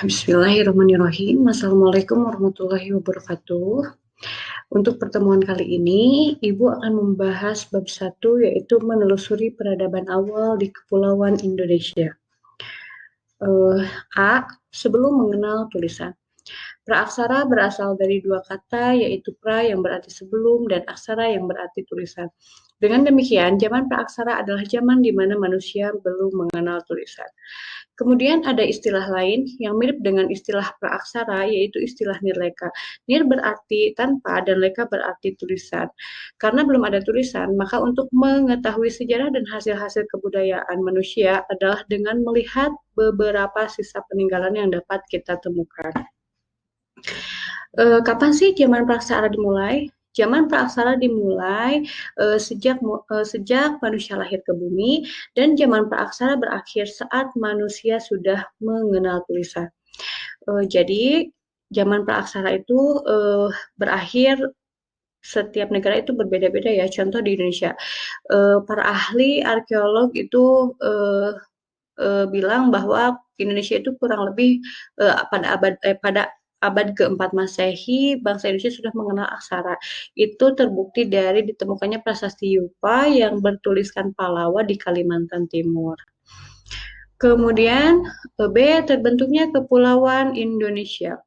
Bismillahirrahmanirrahim. Assalamualaikum warahmatullahi wabarakatuh. Untuk pertemuan kali ini, Ibu akan membahas bab 1 yaitu menelusuri peradaban awal di Kepulauan Indonesia. Eh, A. Sebelum mengenal tulisan. Praaksara berasal dari dua kata, yaitu pra yang berarti sebelum dan aksara yang berarti tulisan. Dengan demikian, zaman praaksara adalah zaman di mana manusia belum mengenal tulisan. Kemudian ada istilah lain yang mirip dengan istilah praaksara, yaitu istilah nirleka. Nir berarti tanpa dan leka berarti tulisan. Karena belum ada tulisan, maka untuk mengetahui sejarah dan hasil-hasil kebudayaan manusia adalah dengan melihat beberapa sisa peninggalan yang dapat kita temukan. Kapan sih zaman praaksara dimulai? Zaman praaksara dimulai sejak manusia lahir ke bumi, dan zaman praaksara berakhir saat manusia sudah mengenal tulisan. Jadi zaman praaksara itu berakhir, setiap negara itu berbeda-beda ya. Contoh di Indonesia, para ahli arkeolog itu bilang bahwa Indonesia itu kurang lebih pada abad keempat Masehi, bangsa Indonesia sudah mengenal aksara. Itu terbukti dari ditemukannya prasasti Yupa yang bertuliskan Palawa di Kalimantan Timur. Kemudian B. Terbentuknya Kepulauan Indonesia.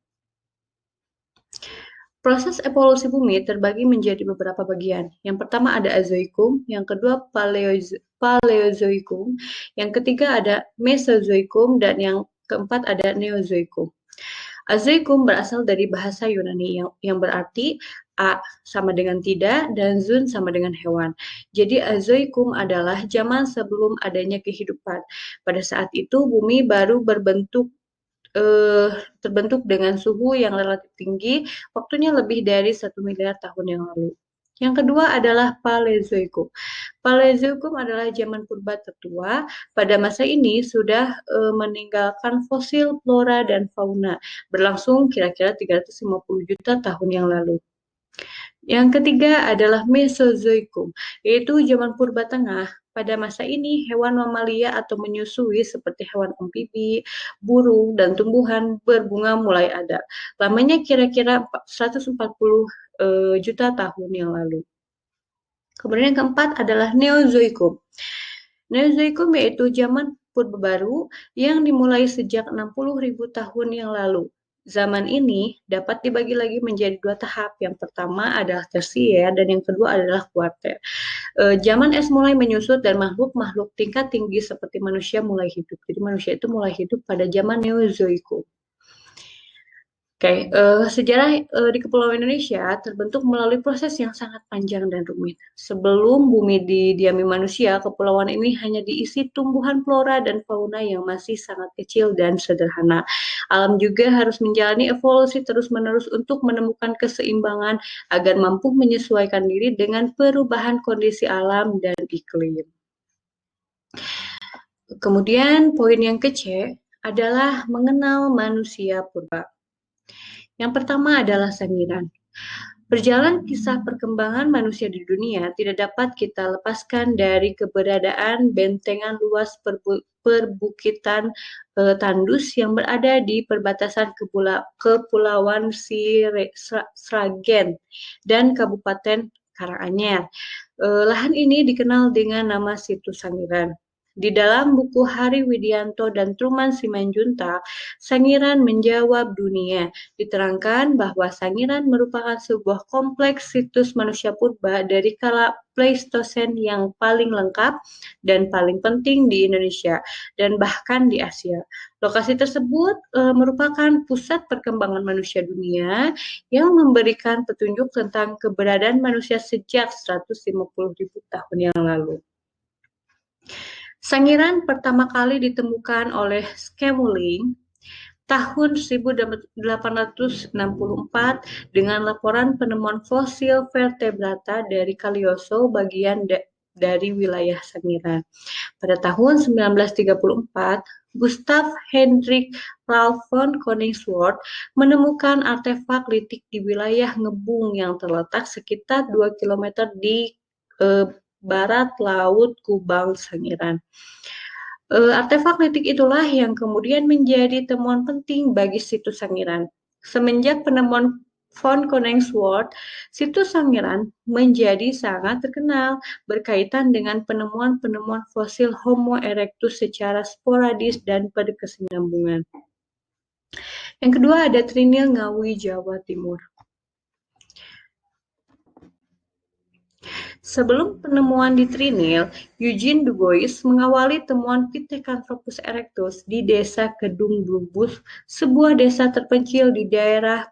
Proses evolusi bumi terbagi menjadi beberapa bagian. Yang pertama ada Azoikum, yang kedua Paleozoikum, yang ketiga ada Mesozoikum, dan yang keempat ada Neozoikum. Azoikum berasal dari bahasa Yunani yang berarti A sama dengan tidak dan Zun sama dengan hewan. Jadi Azoikum adalah zaman sebelum adanya kehidupan. Pada saat itu bumi baru terbentuk dengan suhu yang relatif tinggi, waktunya lebih dari 1 miliar tahun yang lalu. Yang kedua adalah Paleozoikum. Paleozoikum adalah zaman purba tertua. Pada masa ini sudah meninggalkan fosil flora dan fauna, berlangsung kira-kira 350 juta tahun yang lalu. Yang ketiga adalah Mesozoikum, yaitu zaman purba tengah. Pada masa ini, hewan mamalia atau menyusui seperti hewan amfibi, burung, dan tumbuhan berbunga mulai ada. Lamanya kira-kira 140 juta tahun yang lalu. Kemudian yang keempat adalah Neozoikum. Neozoikum yaitu zaman purba baru yang dimulai sejak 60.000 tahun yang lalu. Zaman ini dapat dibagi lagi menjadi dua tahap. Yang pertama adalah tersier dan yang kedua adalah kuarter. Zaman es mulai menyusut dan makhluk-makhluk tingkat tinggi seperti manusia mulai hidup. Jadi manusia itu mulai hidup pada zaman Neozoikum. Oke, sejarah di Kepulauan Indonesia terbentuk melalui proses yang sangat panjang dan rumit. Sebelum bumi didiami manusia, kepulauan ini hanya diisi tumbuhan flora dan fauna yang masih sangat kecil dan sederhana. Alam juga harus menjalani evolusi terus-menerus untuk menemukan keseimbangan agar mampu menyesuaikan diri dengan perubahan kondisi alam dan iklim. Kemudian poin yang ke-C adalah mengenal manusia purba. Yang pertama adalah sangiran. Berjalan kisah perkembangan manusia di dunia tidak dapat kita lepaskan dari keberadaan bentengan luas perbukitan tandus yang berada di perbatasan Kepulauan Sragen dan Kabupaten Karanganyar. Lahan ini dikenal dengan nama Situs Sangiran. Di dalam buku Hari Widianto dan Truman Simanjuntak, Sangiran menjawab dunia. Diterangkan bahwa Sangiran merupakan sebuah kompleks situs manusia purba dari kala Pleistosen yang paling lengkap dan paling penting di Indonesia dan bahkan di Asia. Lokasi tersebut merupakan pusat perkembangan manusia dunia yang memberikan petunjuk tentang keberadaan manusia sejak 150.000 tahun yang lalu. Sangiran pertama kali ditemukan oleh Skemuling tahun 1864 dengan laporan penemuan fosil vertebrata dari Kalioso bagian dari wilayah Sangiran. Pada tahun 1934, Gustav Hendrik Ralph von Koningsworth menemukan artefak litik di wilayah Ngebung yang terletak sekitar 2 km di barat laut Kubang Sangiran. Artefak litik itulah yang kemudian menjadi temuan penting bagi situs Sangiran. Semenjak penemuan Fort Koningsword, situs Sangiran menjadi sangat terkenal berkaitan dengan penemuan-penemuan fosil Homo erectus secara sporadis dan berkesinambungan. Yang kedua ada Trinil Ngawi, Jawa Timur. Sebelum penemuan di Trinil, Eugene Du Bois mengawali temuan Pithecanthropus erectus di desa Kedung Blubus, sebuah desa terpencil di daerah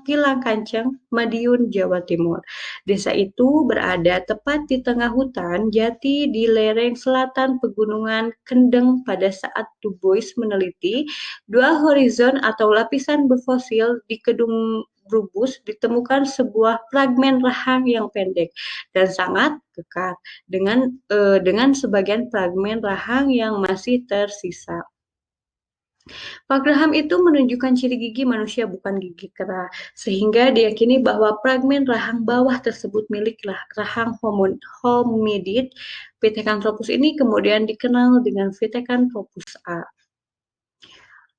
Pilangkanceng, Madiun, Jawa Timur. Desa itu berada tepat di tengah hutan jati di lereng selatan Pegunungan Kendeng pada saat Du Bois meneliti dua horizon atau lapisan berfosil di Kedung Blubus ditemukan sebuah fragmen rahang yang pendek dan sangat kekar dengan sebagian fragmen rahang yang masih tersisa. Pak Graham itu menunjukkan ciri gigi manusia bukan gigi kera, sehingga diyakini bahwa fragmen rahang bawah tersebut milik rahang hominid. Pithecanthropus ini kemudian dikenal dengan Pithecanthropus A.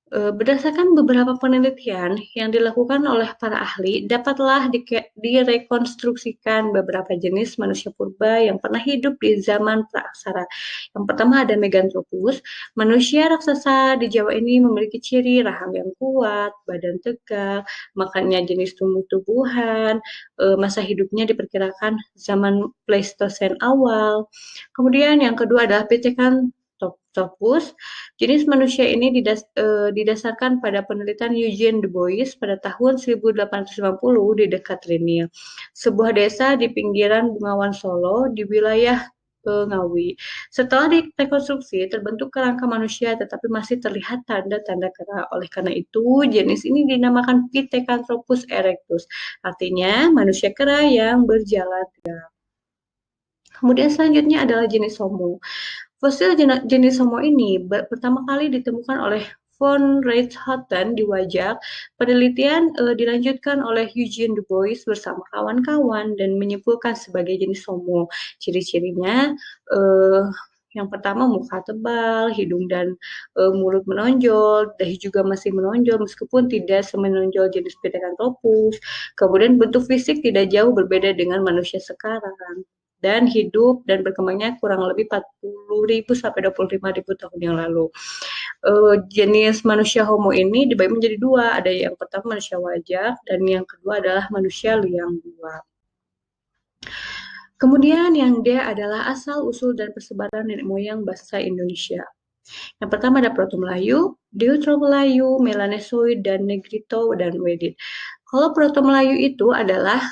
Berdasarkan beberapa penelitian yang dilakukan oleh para ahli, dapatlah direkonstruksikan beberapa jenis manusia purba yang pernah hidup di zaman praaksara. Yang pertama ada Meganthropus. Manusia raksasa di Jawa ini memiliki ciri rahang yang kuat, badan tegak, makannya jenis tumbuh-tumbuhan, masa hidupnya diperkirakan zaman Pleistosen awal. Kemudian yang kedua adalah Pithecanthropus. Jenis manusia ini didasarkan pada penelitian Eugene Du Bois pada tahun 1850 di dekat Trinil, sebuah desa di pinggiran Bengawan Solo di wilayah Ngawi. Setelah direkonstruksi, terbentuk kerangka manusia tetapi masih terlihat tanda-tanda kera. Oleh karena itu, jenis ini dinamakan Pithecanthropus erectus, artinya manusia kera yang berjalan tegak. Kemudian selanjutnya adalah jenis Homo. Fosil jenis Homo ini pertama kali ditemukan oleh von Richthofen di Wajak. Penelitian dilanjutkan oleh Eugene Du Bois bersama kawan-kawan dan menyimpulkan sebagai jenis Homo. Ciri-cirinya yang pertama muka tebal, hidung dan mulut menonjol, dahi juga masih menonjol meskipun tidak semenonjol jenis Pithecanthropus. Kemudian bentuk fisik tidak jauh berbeda dengan manusia sekarang dan hidup dan berkembangnya kurang lebih 40.000 sampai 25.000 tahun yang lalu. Jenis manusia Homo ini dibagi menjadi dua, ada yang pertama manusia wajak dan yang kedua adalah manusia liang dua. Kemudian yang D adalah asal usul dan persebaran nenek moyang bahasa Indonesia. Yang pertama ada Proto Melayu, Deutero Melayu, Melanesoid, dan Negrito dan Wedid. Kalau Proto Melayu itu adalah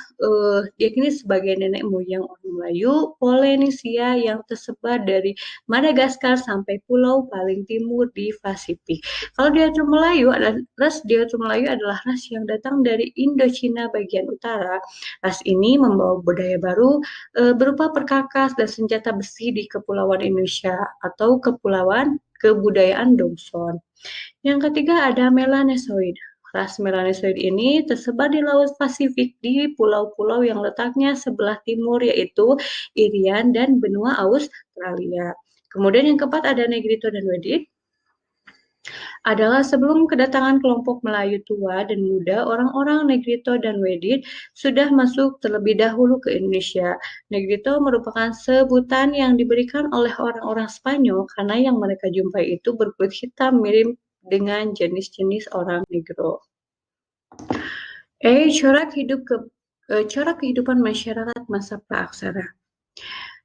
diyakini sebagai nenek moyang orang Melayu Polynesia yang tersebar dari Madagaskar sampai pulau paling timur di Pasifik. Kalau Deutero Melayu adalah ras yang datang dari Indochina bagian utara. Ras ini membawa budaya baru berupa perkakas dan senjata besi di Kepulauan Indonesia atau kebudayaan Dongson. Yang ketiga ada Melanesoid. Ras Melanesoid ini tersebar di Laut Pasifik di pulau-pulau yang letaknya sebelah timur yaitu Irian dan benua Australia. Kemudian yang keempat ada Negrito dan Wedid. Adalah sebelum kedatangan kelompok Melayu tua dan muda, orang-orang Negrito dan Wedid sudah masuk terlebih dahulu ke Indonesia. Negrito merupakan sebutan yang diberikan oleh orang-orang Spanyol karena yang mereka jumpai itu berkulit hitam mirip dengan jenis-jenis orang Negro. Corak kehidupan masyarakat masa praaksara.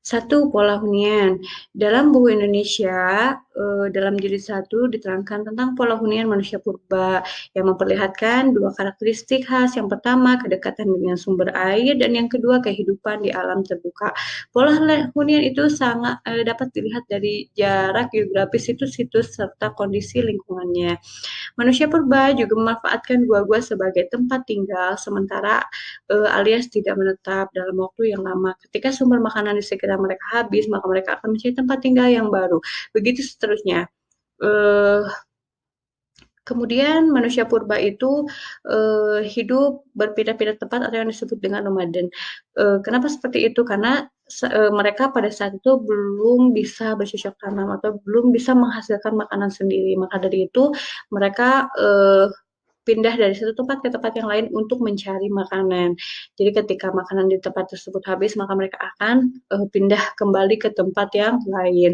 1. Pola hunian. Dalam buku Indonesia, dalam jilid 1 diterangkan tentang pola hunian manusia purba yang memperlihatkan dua karakteristik khas. Yang pertama, kedekatan dengan sumber air dan yang kedua, kehidupan di alam terbuka. Pola hunian itu sangat dapat dilihat dari jarak geografis situs-situs serta kondisi lingkungannya. Manusia purba juga memanfaatkan gua-gua sebagai tempat tinggal sementara alias tidak menetap dalam waktu yang lama. Ketika sumber makanan di sekitar mereka habis, maka mereka akan mencari tempat tinggal yang baru. Begitu seterusnya. Kemudian manusia purba itu hidup berpindah-pindah tempat atau yang disebut dengan nomaden. Kenapa seperti itu? Karena mereka pada saat itu belum bisa bercocok tanam atau belum bisa menghasilkan makanan sendiri. Maka dari itu mereka pindah dari satu tempat ke tempat yang lain untuk mencari makanan. Jadi ketika makanan di tempat tersebut habis, maka mereka akan pindah kembali ke tempat yang lain.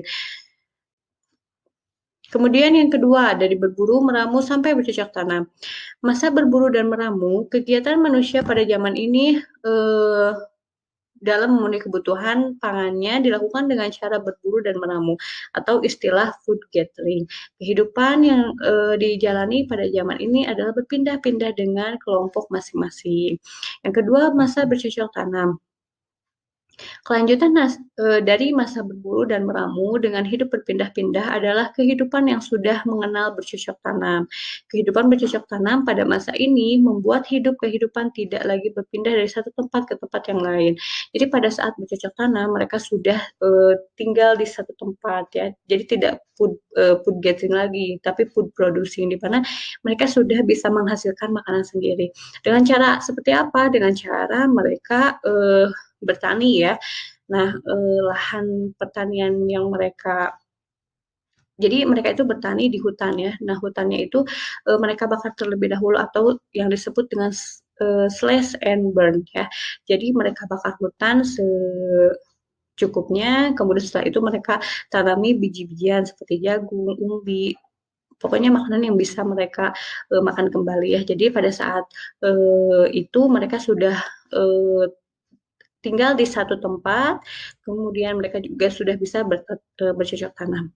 Kemudian yang kedua, dari berburu, meramu, sampai bercocok tanam. Masa berburu dan meramu, kegiatan manusia pada zaman ini dalam memenuhi kebutuhan pangannya dilakukan dengan cara berburu dan meramu atau istilah food gathering. Kehidupan yang dijalani pada zaman ini adalah berpindah-pindah dengan kelompok masing-masing. Yang kedua, masa bercocok tanam. Kelanjutan dari masa berburu dan meramu dengan hidup berpindah-pindah adalah kehidupan yang sudah mengenal bercocok tanam. Kehidupan bercocok tanam pada masa ini membuat kehidupan tidak lagi berpindah dari satu tempat ke tempat yang lain. Jadi pada saat bercocok tanam mereka sudah tinggal di satu tempat ya. Jadi tidak food gathering lagi, tapi food producing di mana mereka sudah bisa menghasilkan makanan sendiri. Dengan cara seperti apa? Dengan cara mereka bertani ya. Nah, lahan pertanian yang jadi mereka itu bertani di hutan ya. Nah, hutannya itu mereka bakar terlebih dahulu atau yang disebut dengan slash and burn ya. Jadi mereka bakar hutan secukupnya, kemudian setelah itu mereka tanami biji-bijian seperti jagung, umbi, pokoknya makanan yang bisa mereka makan kembali ya. Jadi pada saat itu mereka sudah tinggal di satu tempat, kemudian mereka juga sudah bisa bercocok tanam.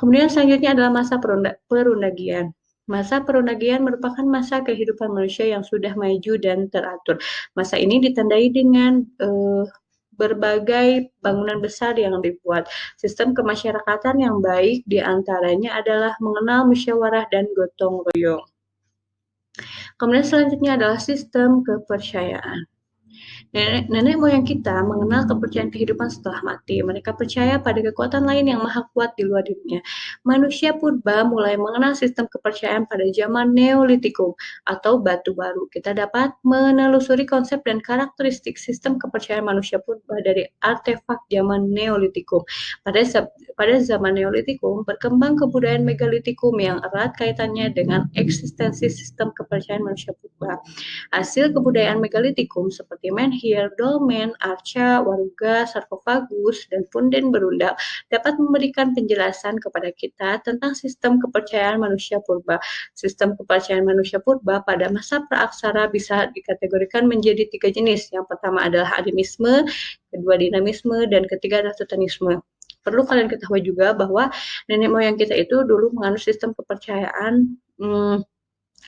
Kemudian selanjutnya adalah masa perundagian. Masa perundagian merupakan masa kehidupan manusia yang sudah maju dan teratur. Masa ini ditandai dengan berbagai bangunan besar yang dibuat. Sistem kemasyarakatan yang baik diantaranya adalah mengenal musyawarah dan gotong royong. Kemudian selanjutnya adalah sistem kepercayaan. Nenek moyang kita mengenal kepercayaan kehidupan setelah mati. Mereka percaya pada kekuatan lain yang maha kuat di luar dunia. Manusia purba mulai mengenal sistem kepercayaan pada zaman Neolitikum atau Batu Baru. Kita dapat menelusuri konsep dan karakteristik sistem kepercayaan manusia purba dari artefak zaman Neolitikum. Pada zaman Neolitikum, berkembang kebudayaan megalitikum yang erat kaitannya dengan eksistensi sistem kepercayaan manusia purba. Hasil kebudayaan megalitikum seperti menhir, dolmen, arca, waruga, sarkofagus, dan punden berundal dapat memberikan penjelasan kepada kita tentang sistem kepercayaan manusia purba. Sistem kepercayaan manusia purba pada masa praaksara bisa dikategorikan menjadi 3 jenis. Yang pertama adalah animisme, kedua dinamisme, dan ketiga adalah totemisme. Perlu kalian ketahui juga bahwa nenek moyang kita itu dulu menganut sistem kepercayaan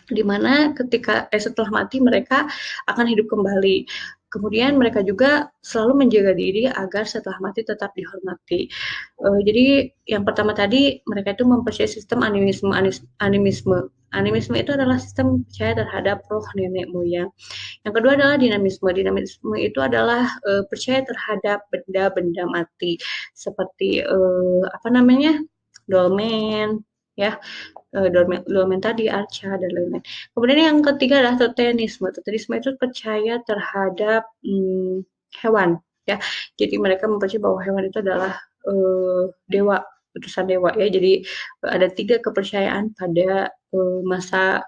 di mana setelah mati mereka akan hidup kembali. Kemudian mereka juga selalu menjaga diri agar setelah mati tetap dihormati. Jadi yang pertama tadi mereka itu mempercayai sistem animisme. Animisme itu adalah sistem percaya terhadap roh nenek moyang. Yang kedua adalah dinamisme. Dinamisme itu adalah percaya terhadap benda-benda mati seperti dolmen, ya, dolmen tadi, arca, dan lain-lain. Kemudian yang ketiga adalah totemisme. Totemisme itu percaya terhadap hewan, ya. Jadi mereka mempercayai bahwa hewan itu adalah dewa, utusan dewa, ya. Jadi ada 3 kepercayaan pada masa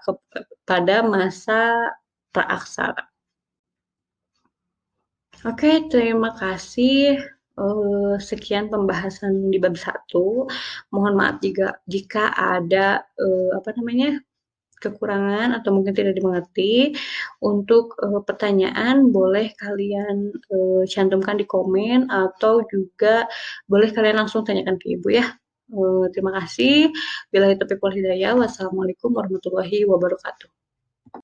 praaksara. Oke, terima kasih. Sekian pembahasan di bab 1. Mohon maaf jika ada kekurangan atau mungkin tidak dimengerti. Untuk pertanyaan boleh kalian cantumkan di komen atau juga boleh kalian langsung tanyakan ke Ibu ya. Terima kasih. Billahi taufiq wal hidayah. Wassalamualaikum warahmatullahi wabarakatuh.